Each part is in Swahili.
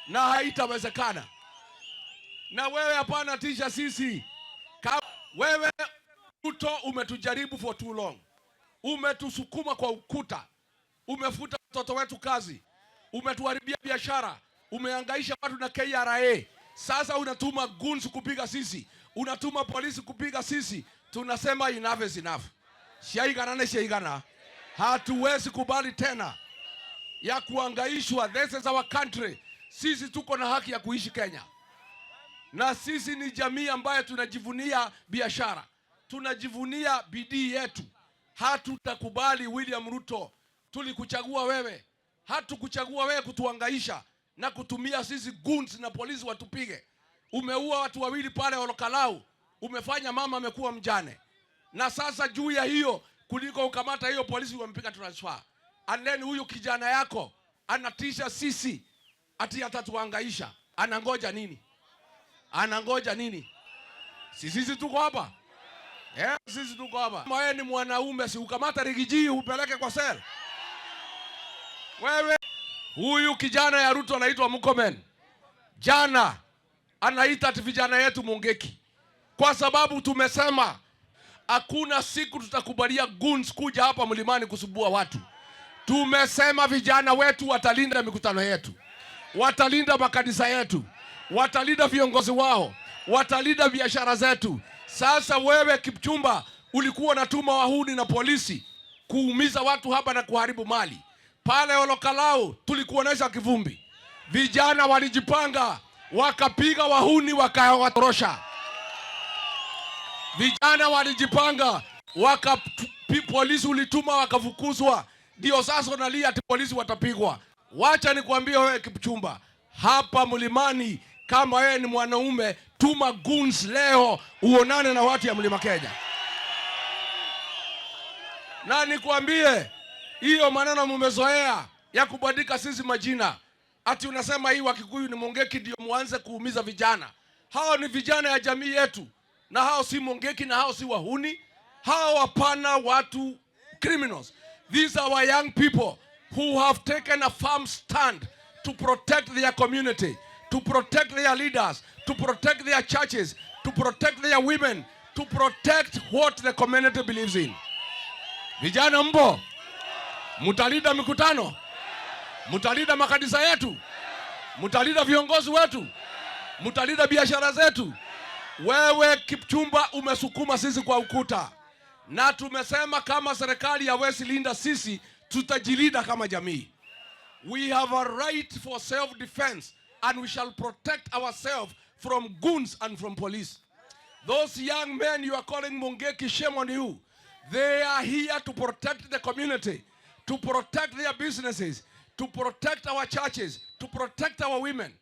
na haitawezekana. Na wewe hapana tisha sisi. Wewe Ruto umetujaribu for too long. Umetusukuma kwa ukuta. Umefuta watoto wetu kazi. Umetuharibia biashara. Umehangaisha watu na KRA. Sasa unatuma guns kupiga sisi. Unatuma polisi kupiga sisi. Tunasema enough is enough. Shaigana. Hatuwezi kubali tena ya kuhangaishwa. This is our country. Sisi tuko na haki ya kuishi Kenya. Na sisi ni jamii ambayo tunajivunia biashara. Tunajivunia bidii yetu. Hatutakubali William Ruto. Tulikuchagua wewe. Hatukuchagua wewe kutuhangaisha na kutumia sisi guns na polisi watupige. Umeua watu wawili pale Olokalau. Umefanya mama amekuwa mjane. Na sasa juu ya hiyo kuliko ukamata hiyo polisi wampiga transfer. And then huyu kijana yako anatisha sisi ati atatuhangaisha. Anangoja nini? Anangoja nini? Sisi tuko hapa. Sisi tuko hapa. Kama wewe ni mwanaume si ukamata Rigiji upeleke kwa sel. Wewe huyu kijana ya Ruto anaitwa Murkomen. Jana anaita ati vijana yetu Mungeki. Kwa sababu tumesema hakuna siku tutakubalia guns kuja hapa mlimani kusubua watu. Tumesema vijana wetu watalinda mikutano yetu. Watalinda makanisa yetu. Watalinda viongozi wao. Watalinda biashara zetu. Sasa wewe Kipchumba ulikuwa unatuma wahuni na polisi kuumiza watu hapa na kuharibu mali. Pale Olokalau tulikuonesha kivumbi. Vijana walijipanga wakapiga wahuni wakawatorosha. Vijana walijipanga polisi ulituma wakafukuzwa. Ndio sasa unalia ati polisi watapigwa. Wacha nikwambie wewe Kipchumba, hapa mlimani kama wewe ni mwanaume, tuma guns leo uonane na watu ya Mlima Kenya. Na nikwambie hiyo maneno mmezoea ya kubadilika sisi majina. Ati unasema hii Wakikuyu ni Mungeki ndio muanze kuumiza vijana. Hao ni vijana ya jamii yetu. Na hao si Mungeki na hao si wahuni. Hao hapana watu criminals. These are our young people who have taken a firm stand to protect their community, to protect their leaders, to protect their churches, to protect their women, to protect what the community believes in. Vijana mbo, mutalinda mikutano, mutalinda makanisa yetu, mutalinda viongozi wetu, mutalinda biashara zetu. Wewe Kipchumba umesukuma sisi kwa ukuta. Na tumesema kama serikali hawezi linda sisi, tutajilinda kama jamii. We have a right for self-defense and we shall protect ourselves from goons and from police. Those young men you are calling Mungeki, shame on you. They are here to protect the community, to protect their businesses, to protect our churches, to protect our women.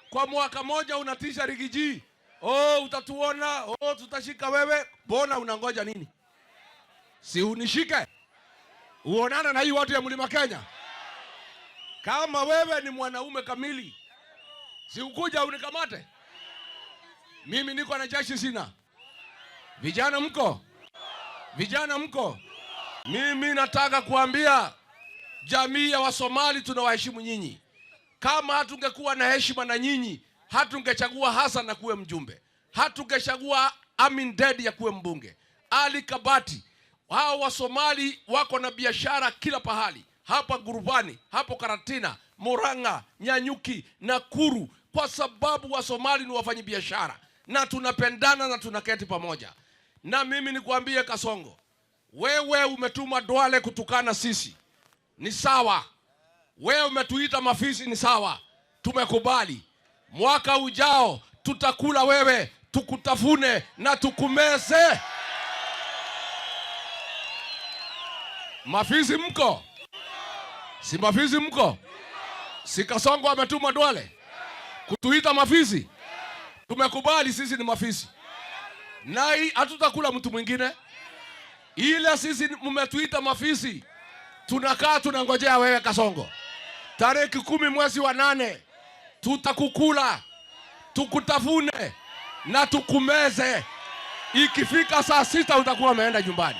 Kwa mwaka moja unatisha Rigiji. Utatuona. Tutashika wewe. Bona unangoja nini? Si unishike. Uonana na hii watu ya Mlima Kenya. Kama wewe ni mwanaume kamili, si ukuja unikamate. Mimi niko na jeshi sina. Vijana mko? Vijana mko? Mimi nataka kuambia jamii ya Wasomali tunawaheshimu nyinyi. Kama hatungekuwa na heshima na nyinyi, hatungechagua Hassan na kuwe mjumbe. Hatungechagua Amin Dede ya kuwe mbunge. Ali Kabati. Hao Wasomali wako na biashara kila pahali. Hapa Gurubani, hapo Karatina, Murang'a, Nyanyuki, Nakuru. Kwa sababu Wasomali ni wafanyi biashara. Na tunapendana na tunaketi pamoja. Na mimi nikuambie Kasongo, wewe umetuma Duale kutukana sisi. Ni sawa. Wewe umetuita mafisi, ni sawa. Tumekubali. Mwaka ujao tutakula wewe, tukutafune na tukumeze. Mafisi mko? Si mafisi mko? Si Kasongo ametuma Duale kutuita mafisi? Tumekubali sisi ni mafisi. Na hatutakula mtu mwingine. Ile sisi mmetuita mafisi, tunakaa tunangojea wewe Kasongo. Tarehe 10 mwezi wa 8 tutakukula, tukutafune na tukumeze. Ikifika saa 6 utakuwa umeenda nyumbani.